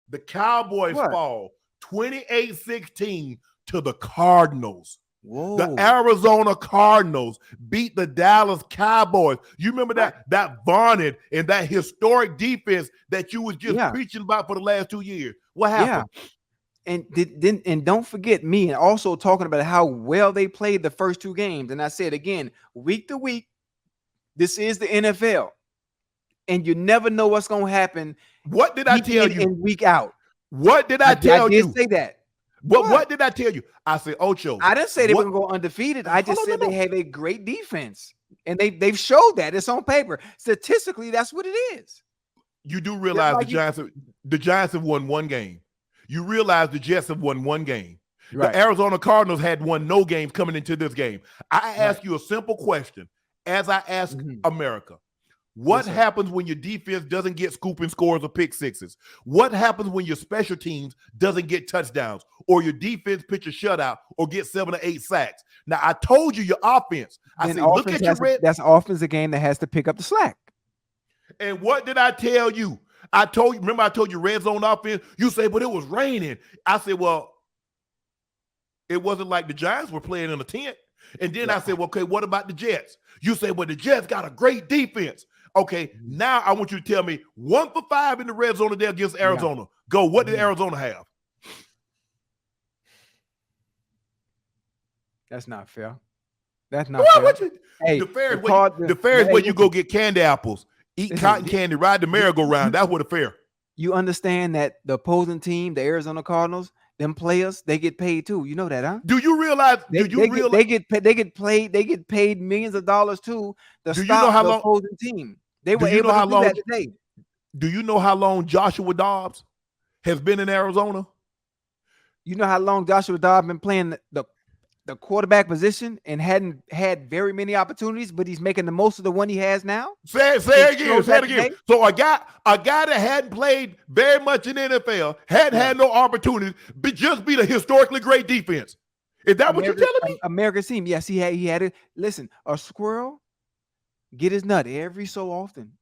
The Cowboys What? fall 28-16 to the Cardinals. Whoa. The Arizona Cardinals beat the Dallas Cowboys. You remember that vaunted and that historic defense that you was just preaching about for the last 2 years. What happened? Yeah. And don't forget me and also talking about how well they played the first 2 games. And I said again, week to week, this is the NFL. And you never know what's going to happen. What did I tell you? And week out. What did I tell you? I did say that. What did I tell you? I said, Ocho. I didn't say they were going to go undefeated. I just said they have a great defense. And they've showed that. It's on paper. Statistically, that's what it is. You do realize the Giants have won 1 game. You realize the Jets have won 1 game. Right. The Arizona Cardinals had won no games coming into this game. I ask you a simple question, as I ask America. What happens when your defense doesn't get scooping scores or pick sixes? What happens when your special teams doesn't get touchdowns or your defense pitch a shutout or get 7 or 8 sacks? Now, I told you your offense. I said, look at your red. That's offense a game that has to pick up the slack. And what did I tell you? I told you red zone offense. You say, but it was raining. I said, well, it wasn't like the Giants were playing in a tent. And then I said, well, okay, what about the Jets? You say, well, the Jets got a great defense. Okay, now I want you to tell me 1 for 5 in the red zone today against Arizona. Yeah. Go. What did Arizona have? That's not fair. That's not fair. The fair is where you go get candy apples, eat cotton candy, ride the merry-go-round. That's what the fair. You understand that the opposing team, the Arizona Cardinals, them players, they get paid too. You know that, huh? Do you realize? They get paid millions of dollars too to stop the opposing team. They were able to do that today. Do you know how long Joshua Dobbs has been in Arizona? You know how long Joshua Dobbs been playing the quarterback position and hadn't had very many opportunities, but he's making the most of the one he has now? Say it again. So a guy that hadn't played very much in the NFL, hadn't had no opportunities, but just beat a historically great defense. Is that what you're telling me? America's team. Yes, he had it. Listen, a squirrel get his nut every so often.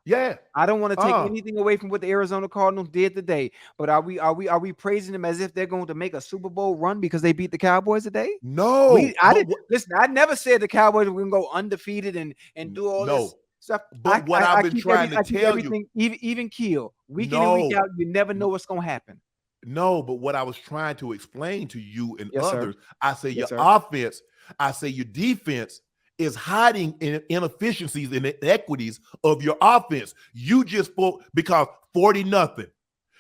Yeah. I don't want to take anything away from what the Arizona Cardinals did today, but are we praising them as if they're going to make a Super Bowl run because they beat the Cowboys today? No. Listen, I never said the Cowboys were going to go undefeated and do all this stuff. But I've been trying to tell you, even keel, week in and week out, you never know what's going to happen. No, but what I was trying to explain to you and others, I say your offense, I say your defense is hiding in inefficiencies and inequities of your offense. You just spoke because 40-0.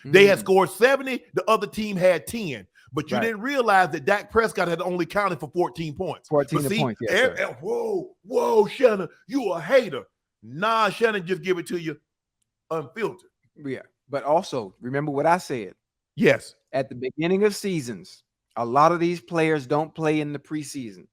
They had scored 70, the other team had 10. But you didn't realize that Dak Prescott had only counted for 14 points. 14 points, yes, whoa, Shannon, you a hater. Nah, Shannon just give it to you unfiltered. Yeah, but also, remember what I said. Yes. At the beginning of seasons, a lot of these players don't play in the preseason.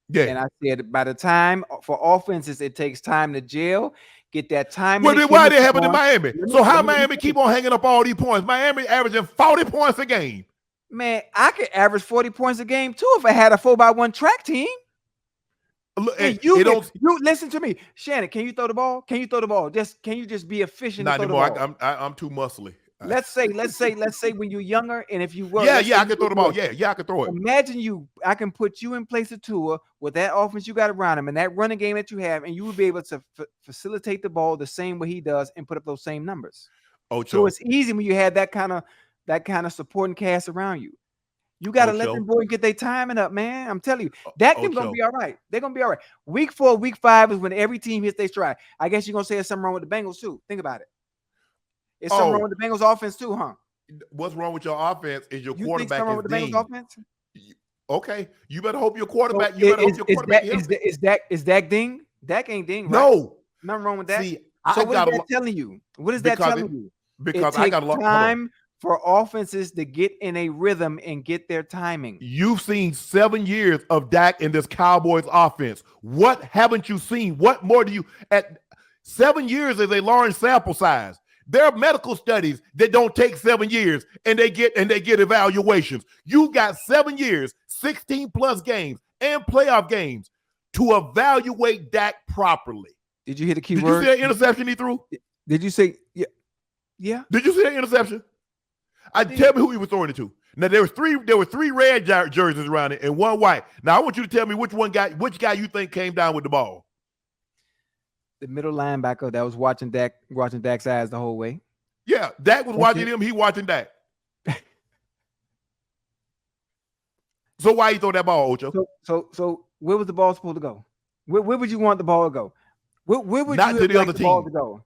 Yeah. And I said, by the time for offenses, it takes time to gel, get that time. Well, then why did it happen in Miami? So how Miami keep on hanging up all these points? Miami averaging 40 points a game. Man, I could average 40 points a game too if I had a 4x1 track team. You listen to me, Shannon. Can you throw the ball? Can you throw the ball? Can you just be efficient? Not anymore. I'm too muscly. Let's say when you're younger, and if you were, I can throw the ball. Yeah, I can throw it. Imagine I can put you in place of Tua with that offense you got around him and that running game that you have, and you would be able to facilitate the ball the same way he does and put up those same numbers. Ocho. So it's easy when you have that kind of supporting cast around you. You got to let them boys get their timing up, man. I'm telling you, that team's going to be all right. They're going to be all right. Week 4, week 5 is when every team hits their stride. I guess you're going to say there's something wrong with the Bengals too. Think about it. It's something wrong with the Bengals offense too, huh? What's wrong with your offense is your quarterback is with the Bengals offense? Okay, you better hope your quarterback. Is Dak ding? Dak ain't ding, right? No, nothing wrong with that. See, so what is that telling you? What is that telling you? Because I got a lot of time for offenses to get in a rhythm and get their timing. You've seen 7 years of Dak in this Cowboys offense. What haven't you seen? What more do you? At 7 years is a large sample size. There are medical studies that don't take 7 years and they get evaluations. You got 7 years, 16 plus games and playoff games to evaluate Dak properly. Did you hear the key word? Did you see that interception he threw? Did you say yeah? Did you see that interception? Tell me who he was throwing it to. Now there were three red jerseys around it and one white. Now I want you to tell me which guy you think came down with the ball. The middle linebacker that was watching Dak's eyes the whole way. Yeah, Dak was watching him. He watching Dak. So why you throw that ball, Ocho? So where was the ball supposed to go? Where would you want the ball to go? Where would not you to the other the team ball to go?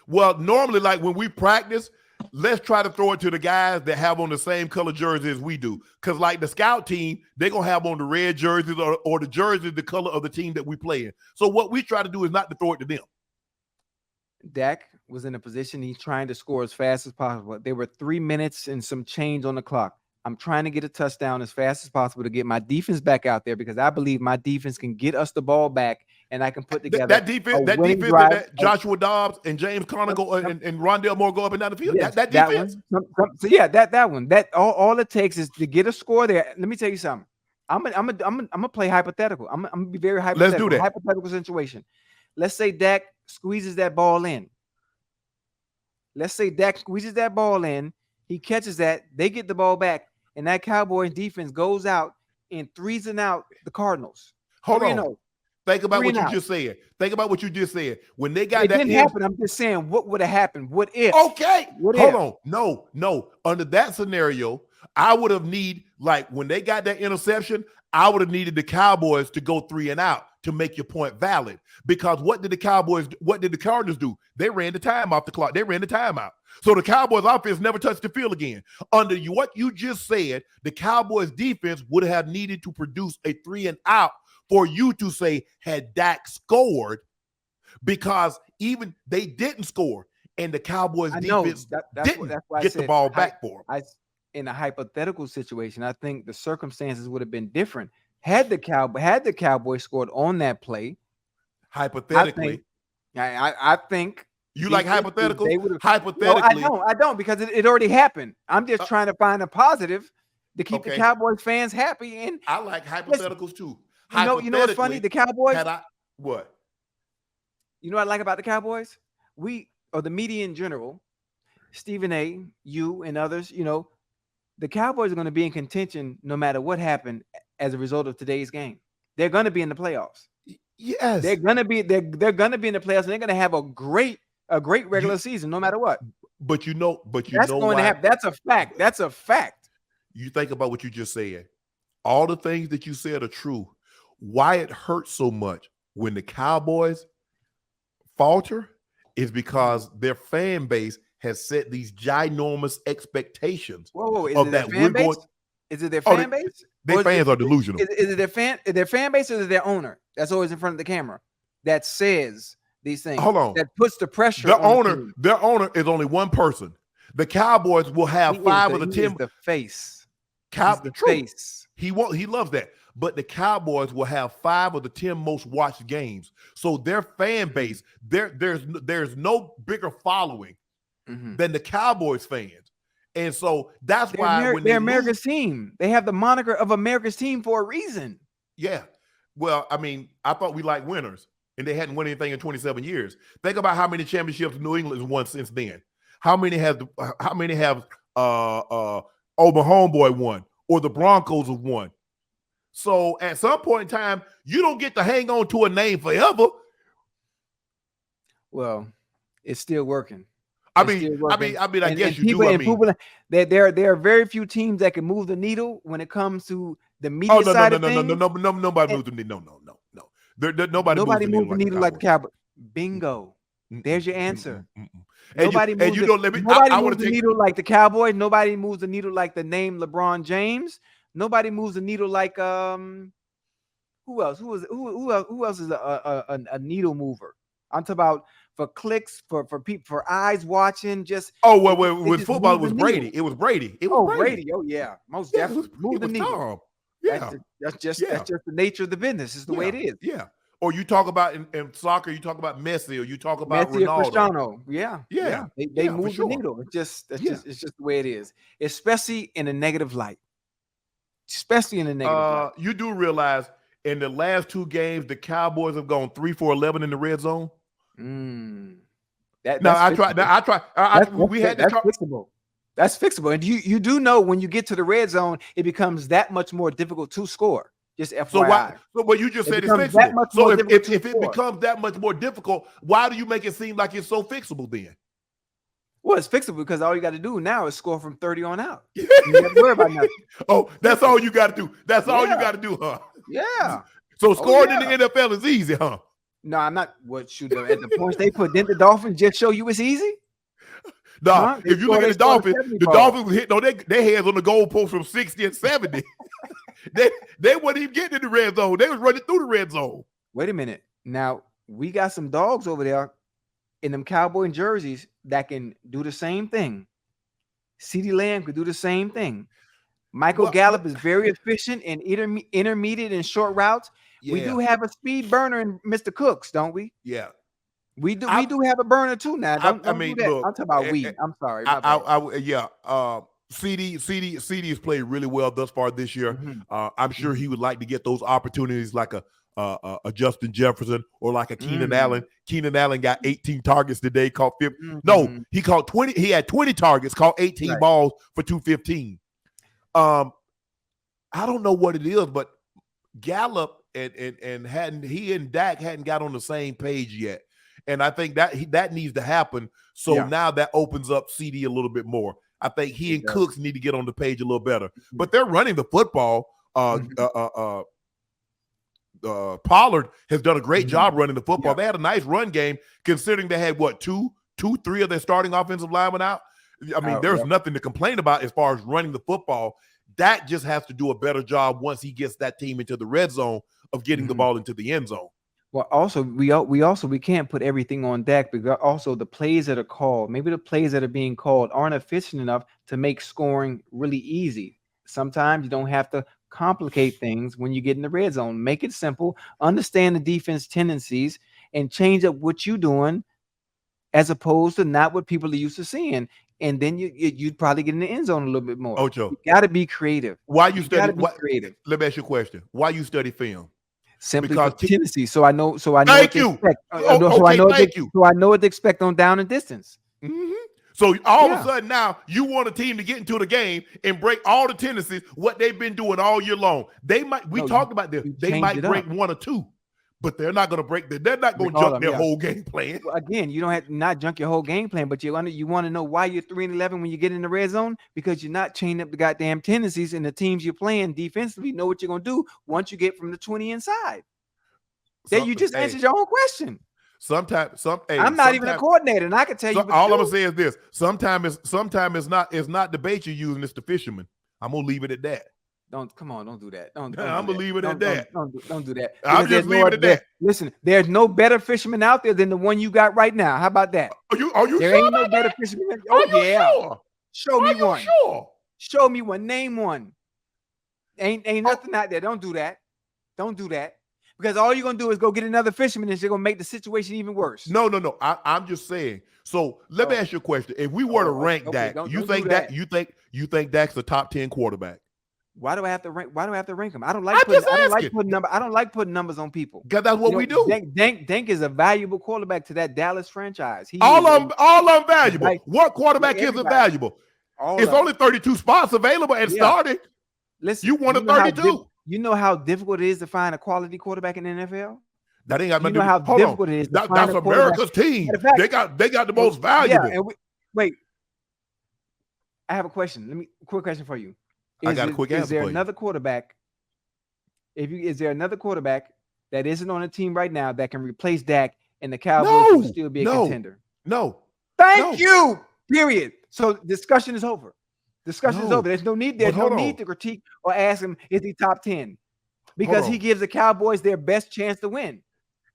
Well, normally, like when we practice, let's try to throw it to the guys that have on the same color jersey as we do. Because like the scout team, they're going to have on the red jerseys or the jerseys, the color of the team that we play in. So what we try to do is not to throw it to them. Dak was in a position he's trying to score as fast as possible. There were 3 minutes and some change on the clock. I'm trying to get a touchdown as fast as possible to get my defense back out there because I believe my defense can get us the ball back and I can put together that defense that Joshua Dobbs and James Conner go and Rondell Moore go up and down the field. Yes, that defense. So yeah, that one. That all it takes is to get a score there. Let me tell you something. I'm gonna play hypothetical. I'm gonna be very hypothetical. Let's do that. Hypothetical situation. Let's say Dak squeezes that ball in. He catches that. They get the ball back. And that Cowboys defense goes out and 3-and out the Cardinals. Hold on. Think about what you just said. When they got it that didn't happen. I'm just saying what would have happened. What if? Okay. Hold on. No. Under that scenario, I would have like when they got that interception, I would have needed the Cowboys to go 3-and-out to make your point valid. Because what did the Cardinals do? They ran the time off the clock. They ran the timeout. So the Cowboys offense never touched the field again. Under what you just said, the Cowboys defense would have needed to produce a 3-and-out for you to say, had Dak scored, because even they didn't score, and the Cowboys defense didn't get the ball back for them. In a hypothetical situation, I think the circumstances would have been different. Had the Cowboys scored on that play, hypothetically, I think you like hypothetical. Hypothetically, no, I don't because it already happened. I'm just trying to find a positive to keep the Cowboys fans happy. And I like hypotheticals too. You know what's funny? The Cowboys. What? You know what I like about the Cowboys? Or the media in general, Stephen A., you and others. The Cowboys are going to be in contention no matter what happened as a result of today's game. They're going to be in the playoffs. Yes, they're going to be in the playoffs, and they're going to have a great regular season no matter what. But that's going to happen. That's a fact. You think about what you just said. All the things that you said are true. Why it hurts so much when the Cowboys falter is because their fan base has set these ginormous expectations. Whoa, is it their fan base? Is it their fan base? Their fans are delusional. Is it their fan base or is it their owner that's always in front of the camera that says these things? Hold on. That puts the pressure on their owner is only one person. The Cowboys will have 5 of the 10. The face. Face. He loves that. But the Cowboys will have 5 of the 10 most watched games. So their fan base, there's no bigger following than the Cowboys fans. And so that's why when they're America's team. They have the moniker of America's team for a reason. Yeah. Well, I mean, I thought we liked winners, and they hadn't won anything in 27 years. Think about how many championships New England has won since then. How many have my homeboy won, or the Broncos have won? So at some point in time, you don't get to hang on to a name forever. Well, it's still working. I guess you do. There are very few teams that can move the needle when it comes to the media side of things. Nobody moves the needle. No. Nobody moves the needle like the Cowboys. Bingo. There's your answer. Nobody moves the needle like the Cowboys. Nobody moves the needle like the name LeBron James. Nobody moves the needle like who else? Who else is a needle mover? I'm talking about for clicks, for people, for eyes watching. Just with football, it was Brady. It was Brady. Brady. Oh yeah, most definitely move the needle. Tom. Yeah, that's just the nature of the business. It's the way it is. Yeah. Or you talk about in soccer, you talk about Messi, or you talk about Ronaldo. Cristiano. Yeah. They move the needle. It's just the way it is, especially in a negative light. You do realize in the last 2 games, the Cowboys have gone 3 for 11 in the red zone. We had that. Fixable. That's fixable. And you do know when you get to the red zone, it becomes that much more difficult to score. Just FYI. So why? So what you just said is fixable. So if it becomes that much more difficult, why do you make it seem like it's so fixable then? Well, it's fixable because all you got to do now is score from 30 on out. You don't have to worry about nothing. Oh, that's all you got to do. That's all you got to do, huh? Yeah. So scoring in the NFL is easy, huh? No, I'm not. What shoot at the points they put? Didn't the Dolphins just show you it's easy? Nah, if you look at the Dolphins was hitting on their heads on the goalpost from 60 and 70. they weren't even getting in the red zone. They was running through the red zone. Wait a minute. Now we got some dogs over there in them Cowboy jerseys that can do the same thing. CeeDee Lamb could do the same thing. Michael Gallup is very efficient in intermediate and short routes. Yeah. We do have a speed burner in Mr. Cooks, don't we? Yeah. We do have a burner too now. Don't do that. Look, I'm talking about we. I'm sorry. CD has played really well thus far this year. Mm-hmm. I'm sure he would like to get those opportunities like a Justin Jefferson or like a Keenan Allen. Keenan Allen got 18 targets today, caught 50. Mm-hmm. No, he caught 20. He had 20 targets, caught 18 balls for 215. I don't know what it is, but Gallup and he and Dak hadn't got on the same page yet. And I think that needs to happen. So now that opens up CD a little bit more. I think he and Cooks need to get on the page a little better. But they're running the football. Pollard has done a great job running the football. Yeah. They had a nice run game considering they had three of their starting offensive linemen out. I mean, there's nothing to complain about as far as running the football. Dak just has to do a better job once he gets that team into the red zone of getting the ball into the end zone. Well, also we can't put everything on Dak because also the plays that are called, maybe the plays that are being called aren't efficient enough to make scoring really easy. Sometimes you don't have to complicate things when you get in the red zone. Make it simple, understand the defense tendencies, and change up what you're doing as opposed to not what people are used to seeing. And then you'd probably get in the end zone a little bit more. Ocho, you got to be creative. Why you study? Creative. Let me ask you a question. Why you study film? Simply because tendency. So I know. Thank you. So I know what to expect on down and distance. Mm-hmm. So all of a sudden now you want a team to get into the game and break all the tendencies, what they've been doing all year long. We talked about this. They might break one or two, but they're not going to break. They're not going to junk their whole game plan. Well, again, you don't have to not junk your whole game plan, but you want to know why you're 3-11 when you get in the red zone, because you're not chaining up the goddamn tendencies, and the teams you're playing defensively know what you're going to do once you get from the 20 inside. Then you just answered your own question. I'm not even a coordinator, and I can tell you. All I'm gonna say is this: sometimes it's not the bait you're using; it's the fisherman. I'm gonna leave it at that. Don't do that. I'm gonna leave it at that. Don't do that. I'm just leaving it at that. Listen, there's no better fisherman out there than the one you got right now. How about that? Are you there sure? Ain't no better fisherman. Oh yeah. Sure? Show me one. Sure? Show me one. Name one. Ain't nothing out there. Don't do that. Don't do that. Because all you're going to do is go get another fisherman and you're going to make the situation even worse. No. I'm just saying. So let me ask you a question. If we were to rank Dak, you think Dak's a top 10 quarterback? Why do I have to rank him? I don't like putting numbers on people. Because that's what we do. Dank is a valuable quarterback to that Dallas franchise. All of them valuable. What quarterback isn't valuable? It's only 32 spots available and starting. Listen, you wanted 32. You know how difficult it is to find a quality quarterback in the NFL? That ain't got nothing to do. You know how difficult it is to find that's America's team. They got the most valuable. Yeah, wait. I have a question. Quick question for you. I got a quick answer. Is there another quarterback? Is there another quarterback that isn't on a team right now that can replace Dak and the Cowboys will still be a contender? No. Thank you. Period. So discussion is over. Discussion is over. There's no need. There's no need to critique or ask him, is he top 10? Because he gives the Cowboys their best chance to win.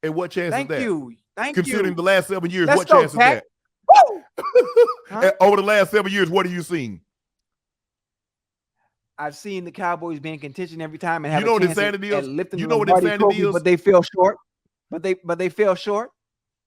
And what chance is that? Thank you. Considering the last 7 years, what chance is that? Over the last 7 years, what have you seen? I've seen the Cowboys being in contention every time and have what insanity is? You know what insanity is? But they fell short. But they fell short.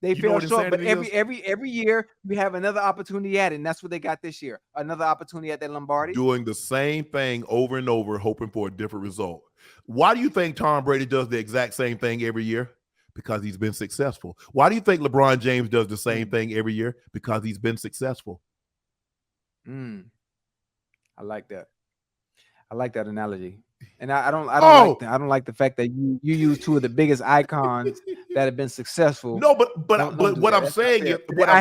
They fell short, but every year we have another opportunity at it, and that's what they got this year. Another opportunity at that Lombardi. Doing the same thing over and over, hoping for a different result. Why do you think Tom Brady does the exact same thing every year? Because he's been successful. Why do you think LeBron James does the same thing every year? Because he's been successful. I like that. I like that analogy. And I don't like the fact that you use two of the biggest icons that have been successful. No, but what I'm saying is, I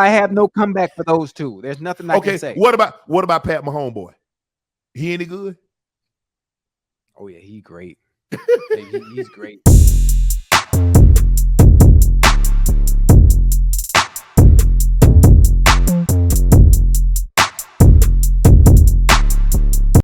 have no comeback for those two. There's nothing I can say. What about Pat Mahomes, boy? He any good? Oh yeah, he's great. He's great.